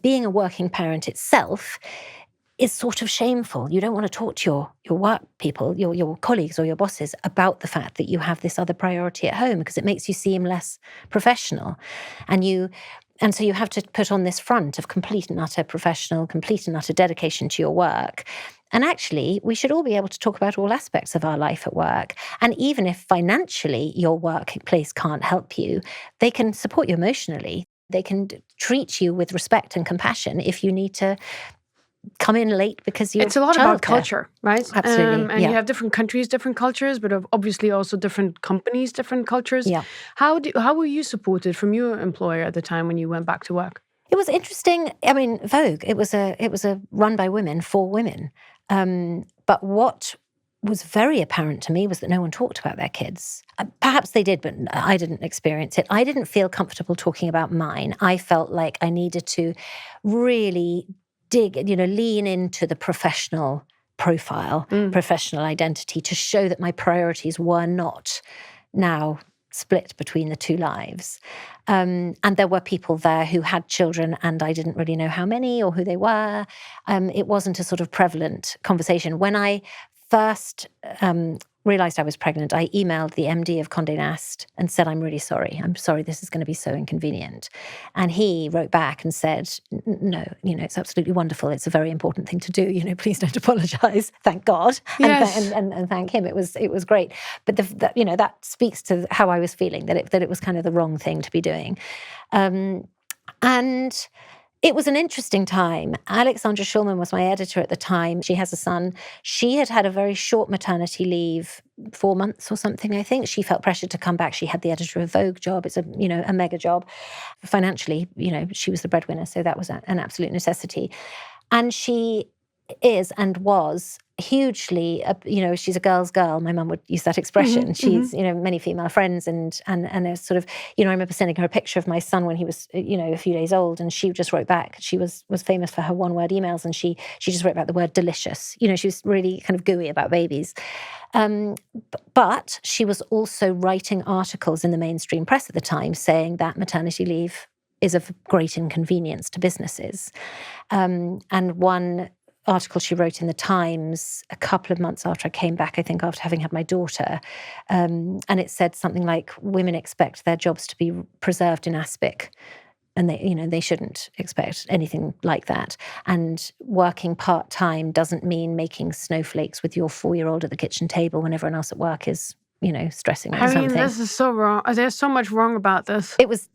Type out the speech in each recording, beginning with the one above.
being a working parent itself is sort of shameful. You don't want to talk to your work people, your colleagues or your bosses about the fact that you have this other priority at home, because it makes you seem less professional. And so you have to put on this front of complete and utter professional, complete and utter dedication to your work. And actually, we should all be able to talk about all aspects of our life at work. And even if financially your workplace can't help you, they can support you emotionally. They can treat you with respect and compassion if you need to come in late because you're It's a lot about culture, right? Absolutely. And you have different countries, different cultures, but obviously also different companies, different cultures. Yeah. How were you supported from your employer at the time when you went back to work? It was interesting. I mean, Vogue, it was a run by women for women. But what was very apparent to me was that no one talked about their kids. Perhaps they did, but I didn't experience it. I didn't feel comfortable talking about mine. I felt like I needed to really lean into the professional profile, professional identity, to show that my priorities were not now split between the two lives. And there were people there who had children, and I didn't really know how many or who they were. It wasn't a sort of prevalent conversation. When I first realized I was pregnant, I emailed the MD of Condé Nast and said, I'm really sorry. I'm sorry this is going to be so inconvenient. And he wrote back and said, no, it's absolutely wonderful. It's a very important thing to do. Please don't apologize. Thank God. Yes. And thank him. It was great. But that speaks to how I was feeling, that it was kind of the wrong thing to be doing. And it was an interesting time. Alexandra Schulman was my editor at the time. She has a son. She had had a very short maternity leave, 4 months or something, I think. She felt pressured to come back. She had the editor of Vogue job. It's a mega job. Financially, she was the breadwinner, so that was an absolute necessity. And she is and was hugely, she's a girl's girl. My mum would use that expression. She's, many female friends and there's sort of, I remember sending her a picture of my son when he was, a few days old, and she just wrote back. She was famous for her one-word emails, and she just wrote back the word delicious. She was really kind of gooey about babies. But she was also writing articles in the mainstream press at the time saying that maternity leave is of great inconvenience to businesses. And one article she wrote in the Times a couple of months after I came back, I think after having had my daughter, and it said something like, women expect their jobs to be preserved in aspic, and they shouldn't expect anything like that. And working part-time doesn't mean making snowflakes with your 4-year-old at the kitchen table when everyone else at work is stressing about something. This is so wrong. There's so much wrong about this. It was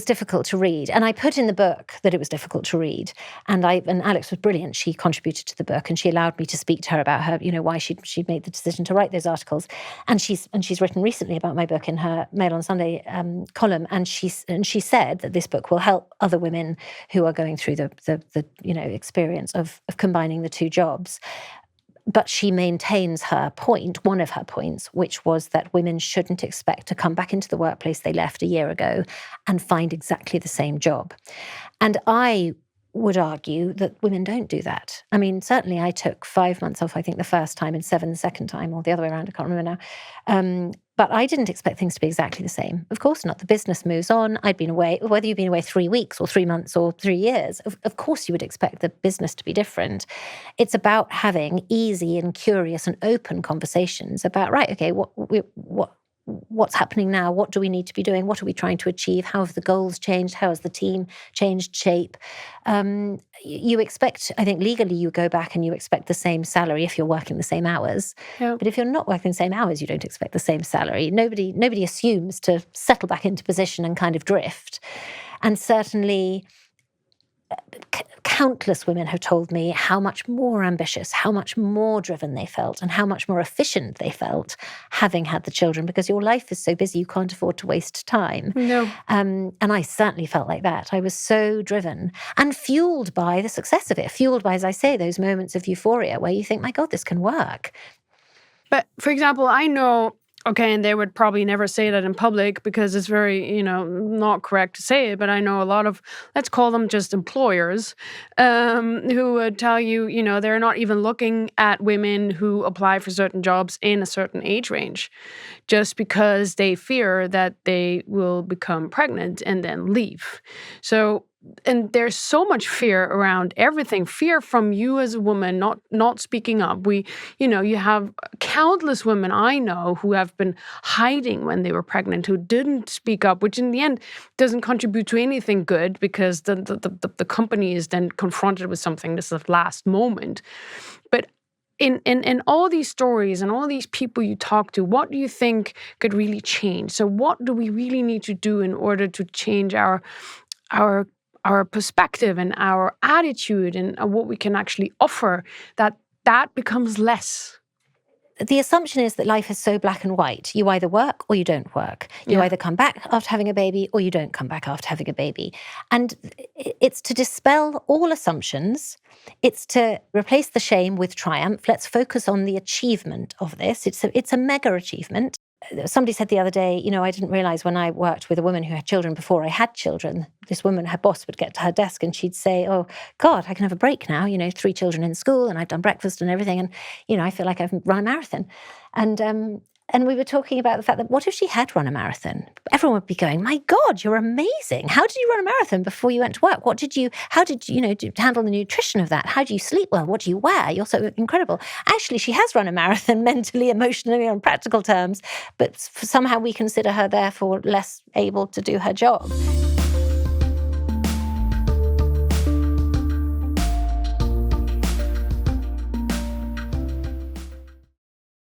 difficult to read, and I put in the book that it was difficult to read. And Alex was brilliant. She contributed to the book, and she allowed me to speak to her about her, why she'd made the decision to write those articles. And she's written recently about my book in her Mail on Sunday column, and she said that this book will help other women who are going through the experience of combining the two jobs. But she maintains her point, one of her points, which was that women shouldn't expect to come back into the workplace they left a year ago and find exactly the same job. And I would argue that women don't do that. I mean, certainly I took 5 months off, I think the first time, and 7 the second time, or the other way around, I can't remember now. But I didn't expect things to be exactly the same. Of course not. The business moves on. I'd been away, whether you've been away 3 weeks or 3 months or 3 years, of course you would expect the business to be different. It's about having easy and curious and open conversations about, right, okay, what's happening now? What do we need to be doing? What are we trying to achieve? How have the goals changed? How has the team changed shape? You expect, I think legally you go back and you expect the same salary if you're working the same hours. Yeah. But if you're not working the same hours, you don't expect the same salary. Nobody assumes to settle back into position and kind of drift. And certainly countless women have told me how much more ambitious, how much more driven they felt, and how much more efficient they felt having had the children, because your life is so busy you can't afford to waste time. No. And I certainly felt like that. I was so driven and fueled by the success of it, fueled by, as I say, those moments of euphoria where you think, my God, this can work. But for example, I know, okay, and they would probably never say that in public because it's very, not correct to say it, but I know a lot of, let's call them just employers, who would tell you, they're not even looking at women who apply for certain jobs in a certain age range, just because they fear that they will become pregnant and then leave. So there's so much fear around everything. Fear from you as a woman not speaking up. You have countless women I know who have been hiding when they were pregnant, who didn't speak up, which in the end doesn't contribute to anything good, because the company is then confronted with something. This is the last moment. But in all these stories and all these people you talk to, what do you think could really change? So what do we really need to do in order to change our perspective and our attitude and what we can actually offer, that becomes less? The assumption is that life is so black and white. You either work or you don't work. You either come back after having a baby or you don't come back after having a baby. And it's to dispel all assumptions. It's to replace the shame with triumph. Let's focus on the achievement of this. It's a mega achievement. Somebody said the other day, I didn't realize when I worked with a woman who had children before I had children, this woman, her boss would get to her desk and she'd say, oh, God, I can have a break now, 3 children in school and I've done breakfast and everything. And, I feel like I've run a marathon. And we were talking about the fact that what if she had run a marathon? Everyone would be going, my God, you're amazing. How did you run a marathon before you went to work? How did you handle the nutrition of that? How do you sleep well? What do you wear? You're so incredible. Actually, she has run a marathon mentally, emotionally, on practical terms, but somehow we consider her therefore less able to do her job.